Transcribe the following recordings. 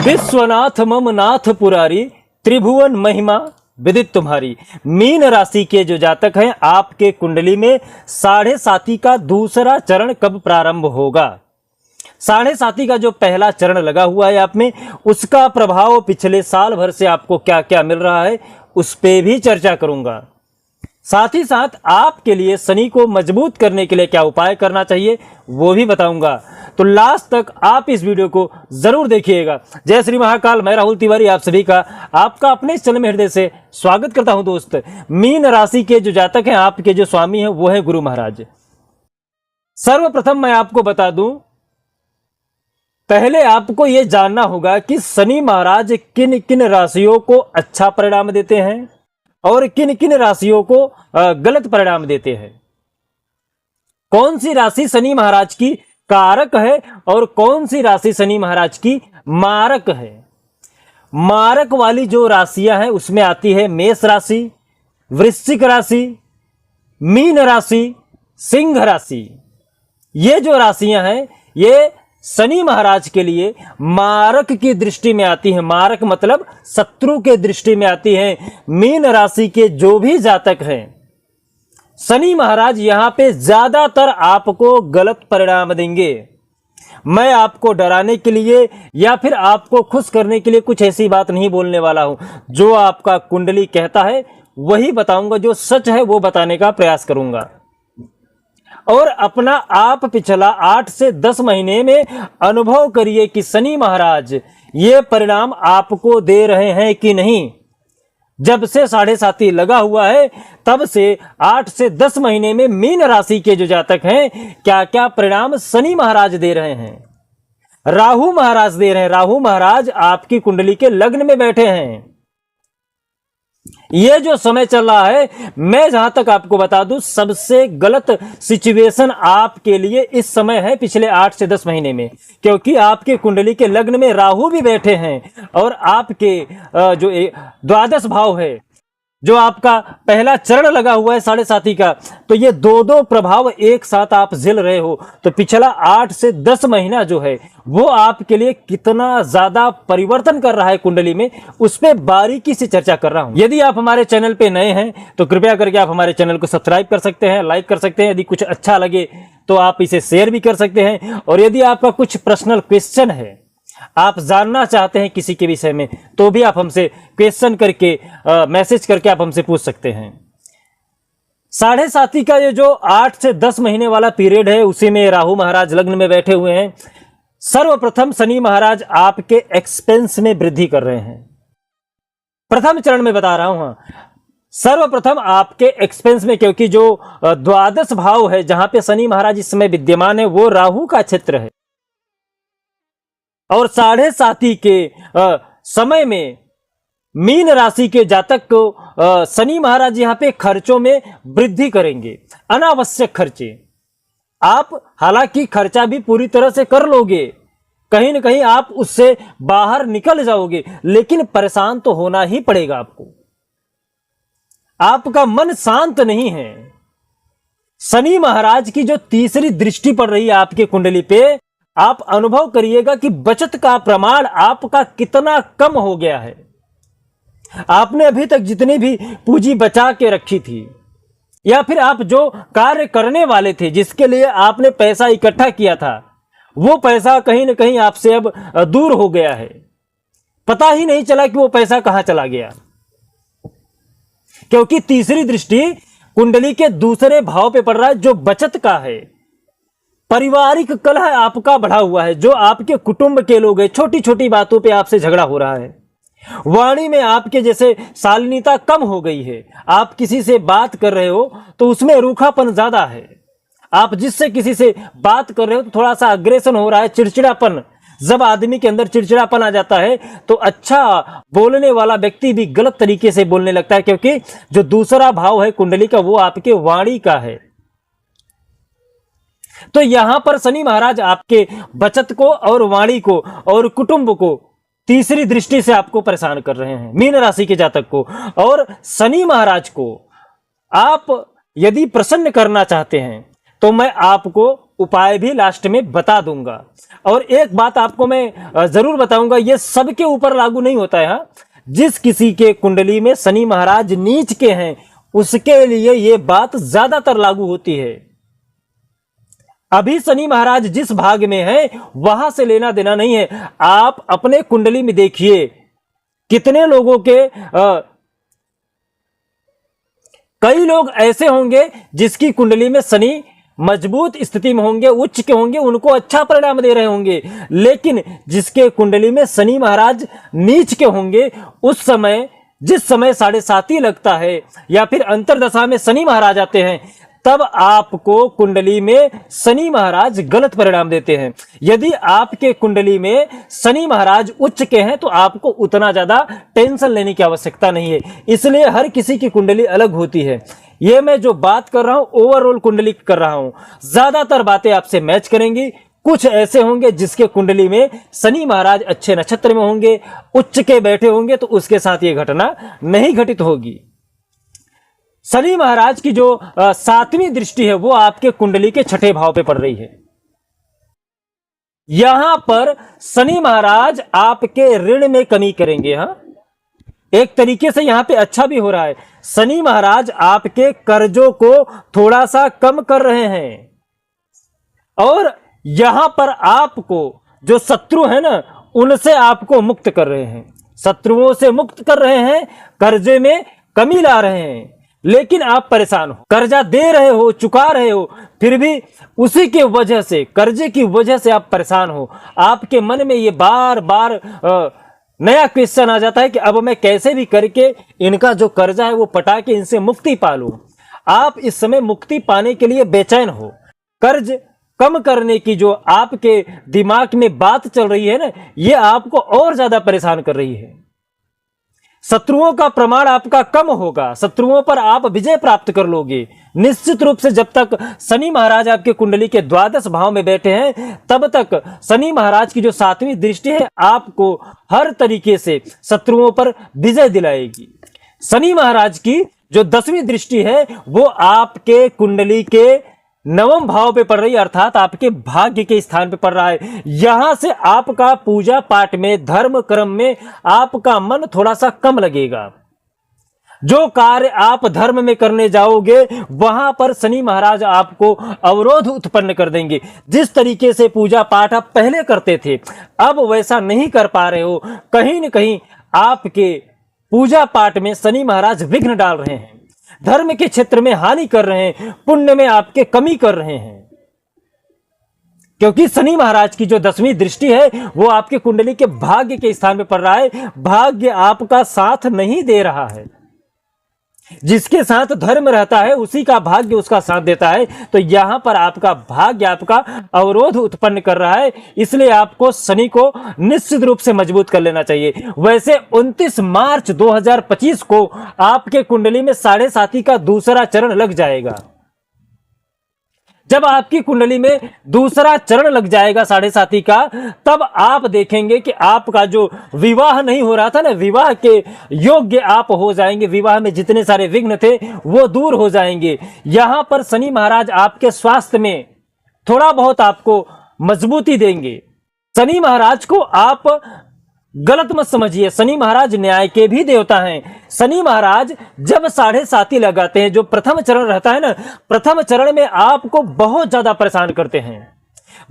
विश्वनाथ मम नाथ पुरारी, त्रिभुवन महिमा विदित तुम्हारी। मीन राशि के जो जातक हैं, आपके कुंडली में 7.5 का दूसरा चरण कब प्रारंभ होगा? 7.5 का जो पहला चरण लगा हुआ है आप में, उसका प्रभाव पिछले साल भर से आपको क्या क्या मिल रहा है, उस पे भी चर्चा करूंगा। साथ ही साथ आपके लिए शनि को मजबूत करने के लिए क्या उपाय करना चाहिए वो भी बताऊंगा। तो लास्ट तक आप इस वीडियो को जरूर देखिएगा। जय श्री महाकाल। मैं राहुल तिवारी आप सभी का आपका अपने इस चैनल में हृदय से स्वागत करता हूं। दोस्त, मीन राशि के जो जातक हैं, आपके जो स्वामी हैं वो है गुरु महाराज। सर्वप्रथम मैं आपको बता दूं, पहले आपको यह जानना होगा कि शनि महाराज किन किन राशियों को अच्छा परिणाम देते हैं और किन किन राशियों को गलत परिणाम देते हैं। कौन सी राशि शनि महाराज की कारक है और कौन सी राशि शनि महाराज की मारक है। मारक वाली जो राशियां हैं उसमें आती है मेष राशि, वृश्चिक राशि, मीन राशि, सिंह राशि। ये जो राशियां हैं ये शनि महाराज के लिए मारक की दृष्टि में आती है। मारक मतलब शत्रु के दृष्टि में आती है। मीन राशि के जो भी जातक हैं, शनि महाराज यहां पे ज्यादातर आपको गलत परिणाम देंगे। मैं आपको डराने के लिए या फिर आपको खुश करने के लिए कुछ ऐसी बात नहीं बोलने वाला हूं। जो आपका कुंडली कहता है वही बताऊंगा, जो सच है वो बताने का प्रयास करूंगा। और अपना आप पिछला 8 से 10 महीने में अनुभव करिए कि शनि महाराज ये परिणाम आपको दे रहे हैं कि नहीं। जब से 7.5 लगा हुआ है तब से 8 से 10 महीने में मीन राशि के जो जातक हैं, क्या क्या परिणाम शनि महाराज दे रहे हैं, राहु महाराज दे रहे हैं। राहु महाराज आपकी कुंडली के लग्न में बैठे हैं। ये जो समय चल रहा है, मैं जहां तक आपको बता दूं, सबसे गलत सिचुएशन आपके लिए इस समय है पिछले 8 से 10 महीने में, क्योंकि आपके कुंडली के लग्न में राहु भी बैठे हैं और आपके जो द्वादश भाव है, जो आपका पहला चरण लगा हुआ है 7.5 का, तो ये दो प्रभाव एक साथ आप झेल रहे हो। तो पिछला 8 से 10 महीना जो है वो आपके लिए कितना ज्यादा परिवर्तन कर रहा है कुंडली में, उस पर बारीकी से चर्चा कर रहा हूं। यदि आप हमारे चैनल पे नए हैं तो कृपया करके आप हमारे चैनल को सब्सक्राइब कर सकते हैं, लाइक कर सकते हैं। यदि कुछ अच्छा लगे तो आप इसे शेयर भी कर सकते हैं। और यदि आपका कुछ पर्सनल क्वेश्चन है, आप जानना चाहते हैं किसी के विषय में, तो भी आप हमसे क्वेश्चन करके मैसेज करके आप हमसे पूछ सकते हैं। 7.5 का ये जो 8 से 10 महीने वाला पीरियड है, उसी में राहु महाराज लग्न में बैठे हुए हैं। सर्वप्रथम शनि महाराज आपके एक्सपेंस में वृद्धि कर रहे हैं। प्रथम चरण में बता रहा हूं, सर्वप्रथम आपके एक्सपेंस में, क्योंकि जो द्वादश भाव है जहां पे शनि महाराज इस समय विद्यमान है वो राहु का क्षेत्र है। और 7.5 के समय में मीन राशि के जातक को शनि महाराज यहां पे खर्चों में वृद्धि करेंगे। अनावश्यक खर्चे, आप हालांकि खर्चा भी पूरी तरह से कर लोगे, कहीं ना कहीं आप उससे बाहर निकल जाओगे, लेकिन परेशान तो होना ही पड़ेगा आपको। आपका मन शांत नहीं है। शनि महाराज की जो तीसरी दृष्टि पड़ रही है आपके कुंडली पे, आप अनुभव करिएगा कि बचत का प्रमाण आपका कितना कम हो गया है। आपने अभी तक जितनी भी पूंजी बचा के रखी थी, या फिर आप जो कार्य करने वाले थे, जिसके लिए आपने पैसा इकट्ठा किया था, वो पैसा कहीं ना कहीं आपसे अब दूर हो गया है। पता ही नहीं चला कि वो पैसा कहां चला गया, क्योंकि तीसरी दृष्टि कुंडली के दूसरे भाव पे पड़ रहा है, जो बचत का है। पारिवारिक कलह आपका बढ़ा हुआ है। जो आपके कुटुंब के लोग हैं, छोटी छोटी बातों पे आपसे झगड़ा हो रहा है। वाणी में आपके जैसे शालीनता कम हो गई है। आप किसी से बात कर रहे हो तो उसमें रूखापन ज्यादा है। आप जिससे किसी से बात कर रहे हो तो थोड़ा सा अग्रेशन हो रहा है, चिड़चिड़ापन। जब आदमी के अंदर चिड़चिड़ापन आ जाता है तो अच्छा बोलने वाला व्यक्ति भी गलत तरीके से बोलने लगता है, क्योंकि जो दूसरा भाव है कुंडली का वो आपके वाणी का है। तो यहां पर शनि महाराज आपके बचत को और वाणी को और कुटुंब को तीसरी दृष्टि से आपको परेशान कर रहे हैं, मीन राशि के जातक को। और शनि महाराज को आप यदि प्रसन्न करना चाहते हैं तो मैं आपको उपाय भी लास्ट में बता दूंगा। और एक बात आपको मैं जरूर बताऊंगा, ये सबके ऊपर लागू नहीं होता है। हाँ, जिस किसी के कुंडली में शनि महाराज नीच के हैं उसके लिए ये बात ज्यादातर लागू होती है। अभी शनि महाराज जिस भाग में है वहां से लेना देना नहीं है। आप अपने कुंडली में देखिए कितने लोगों के कई लोग ऐसे होंगे जिसकी कुंडली में शनि मजबूत स्थिति में होंगे, उच्च के होंगे, उनको अच्छा परिणाम दे रहे होंगे। लेकिन जिसके कुंडली में शनि महाराज नीच के होंगे, उस समय जिस समय 7.5 लगता है या फिर अंतरदशा में शनि महाराज आते हैं, तब आपको कुंडली में शनि महाराज गलत परिणाम देते हैं। यदि आपके कुंडली में शनि महाराज उच्च के हैं तो आपको उतना ज्यादा टेंशन लेने की आवश्यकता नहीं है। इसलिए हर किसी की कुंडली अलग होती है। ये मैं जो बात कर रहा हूं ओवरऑल कुंडली कर रहा हूं, ज्यादातर बातें आपसे मैच करेंगी। कुछ ऐसे होंगे जिसके कुंडली में शनि महाराज अच्छे नक्षत्र में होंगे, उच्च के बैठे होंगे, तो उसके साथ ये घटना नहीं घटित होगी। शनि महाराज की जो 7वीं दृष्टि है वो आपके कुंडली के 6ठे भाव पे पड़ रही है। यहां पर शनि महाराज आपके ऋण में कमी करेंगे। हाँ, एक तरीके से यहां पे अच्छा भी हो रहा है। शनि महाराज आपके कर्जों को थोड़ा सा कम कर रहे हैं और यहां पर आपको जो शत्रु है ना, उनसे आपको मुक्त कर रहे हैं, शत्रुओं से मुक्त कर रहे हैं, कर्जे में कमी ला रहे हैं। लेकिन आप परेशान हो, कर्जा दे रहे हो, चुका रहे हो, फिर भी उसी के वजह से, कर्जे की वजह से आप परेशान हो। आपके मन में ये बार बार नया क्वेश्चन आ जाता है कि अब मैं कैसे भी करके इनका जो कर्जा है वो पटा के इनसे मुक्ति पा लूं। आप इस समय मुक्ति पाने के लिए बेचैन हो। कर्ज कम करने की जो आपके दिमाग में बात चल रही है ना, ये आपको और ज्यादा परेशान कर रही है। शत्रुओं का प्रमाण आपका कम होगा, शत्रुओं पर आप विजय प्राप्त कर लोगे निश्चित रूप से। जब तक शनि महाराज आपके कुंडली के 12 भाव में बैठे हैं, तब तक शनि महाराज की जो 7वीं दृष्टि है आपको हर तरीके से शत्रुओं पर विजय दिलाएगी। शनि महाराज की जो 10वीं दृष्टि है वो आपके कुंडली के 9वें भाव पे पड़ रही है, अर्थात आपके भाग्य के स्थान पे पड़ रहा है। यहां से आपका पूजा पाठ में, धर्म कर्म में आपका मन थोड़ा सा कम लगेगा। जो कार्य आप धर्म में करने जाओगे वहां पर शनि महाराज आपको अवरोध उत्पन्न कर देंगे। जिस तरीके से पूजा पाठ आप पहले करते थे, अब वैसा नहीं कर पा रहे हो। कहीं न कहीं आपके पूजा पाठ में शनि महाराज विघ्न डाल रहे हैं, धर्म के क्षेत्र में हानि कर रहे हैं, पुण्य में आपके कमी कर रहे हैं। क्योंकि शनि महाराज की जो 10वीं दृष्टि है वो आपके कुंडली के भाग्य के स्थान पे पड़ रहा है। भाग्य आपका साथ नहीं दे रहा है। जिसके साथ धर्म रहता है उसी का भाग्य उसका साथ देता है। तो यहां पर आपका भाग्य आपका अवरोध उत्पन्न कर रहा है, इसलिए आपको शनि को निश्चित रूप से मजबूत कर लेना चाहिए। वैसे 29 मार्च 2025 को आपके कुंडली में 7.5 का दूसरा चरण लग जाएगा। जब आपकी कुंडली में दूसरा चरण लग जाएगा 7.5 का, तब आप देखेंगे कि आपका जो विवाह नहीं हो रहा था ना, विवाह के योग्य आप हो जाएंगे। विवाह में जितने सारे विघ्न थे वो दूर हो जाएंगे। यहां पर शनि महाराज आपके स्वास्थ्य में थोड़ा बहुत आपको मजबूती देंगे। शनि महाराज को आप गलत मत समझिए, शनि महाराज न्याय के भी देवता हैं। शनि महाराज जब 7.5 लगाते हैं, जो प्रथम चरण रहता है ना, प्रथम चरण में आपको बहुत ज्यादा परेशान करते हैं,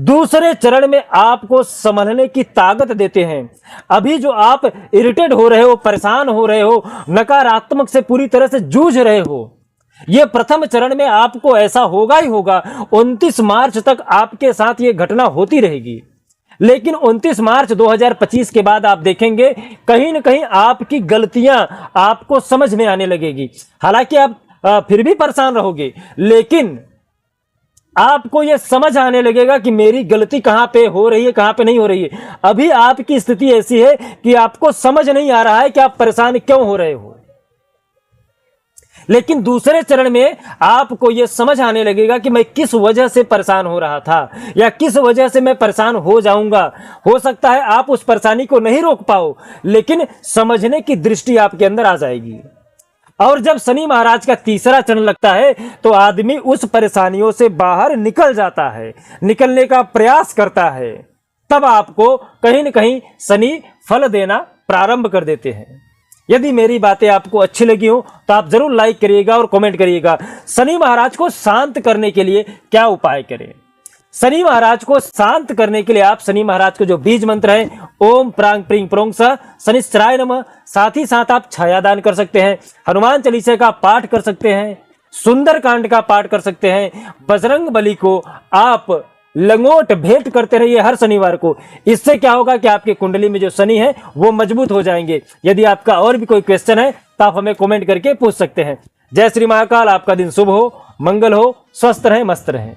दूसरे चरण में आपको संभलने की ताकत देते हैं। अभी जो आप इरिटेट हो रहे हो, परेशान हो रहे हो, नकारात्मक से पूरी तरह से जूझ रहे हो, ये प्रथम चरण में आपको ऐसा होगा ही होगा। 29 मार्च तक आपके साथ ये घटना होती रहेगी। लेकिन 29 मार्च 2025 के बाद आप देखेंगे कहीं न कहीं आपकी गलतियां आपको समझ में आने लगेगी। हालांकि आप फिर भी परेशान रहोगे, लेकिन आपको यह समझ आने लगेगा कि मेरी गलती कहां पे हो रही है, कहां पे नहीं हो रही है। अभी आपकी स्थिति ऐसी है कि आपको समझ नहीं आ रहा है कि आप परेशान क्यों हो रहे हो। लेकिन दूसरे चरण में आपको यह समझ आने लगेगा कि मैं किस वजह से परेशान हो रहा था या किस वजह से मैं परेशान हो जाऊंगा। हो सकता है आप उस परेशानी को नहीं रोक पाओ, लेकिन समझने की दृष्टि आपके अंदर आ जाएगी। और जब शनि महाराज का तीसरा चरण लगता है तो आदमी उस परेशानियों से बाहर निकल जाता है, निकलने का प्रयास करता है। तब आपको कहीं न कहीं शनि फल देना प्रारंभ कर देते हैं। यदि मेरी बातें आपको अच्छी लगी हो तो आप जरूर लाइक करिएगा और कमेंट करिएगा। शनि महाराज को शांत करने के लिए क्या उपाय करें? शनि महाराज को शांत करने के लिए आप शनि महाराज को जो बीज मंत्र है ओम प्रांग प्रिंग प्रोंग स शनिश्चराय नमः, साथ ही साथ आप छायादान कर सकते हैं, हनुमान चालीसा का पाठ कर सकते हैं, सुंदर कांड का पाठ कर सकते हैं, बजरंग बली को आप लंगोट भेंट करते रहिए हर शनिवार को। इससे क्या होगा कि आपकी कुंडली में जो शनि है वो मजबूत हो जाएंगे। यदि आपका और भी कोई क्वेश्चन है तो आप हमें कमेंट करके पूछ सकते हैं। जय श्री महाकाल। आपका दिन शुभ हो, मंगल हो, स्वस्थ रहें, मस्त रहें।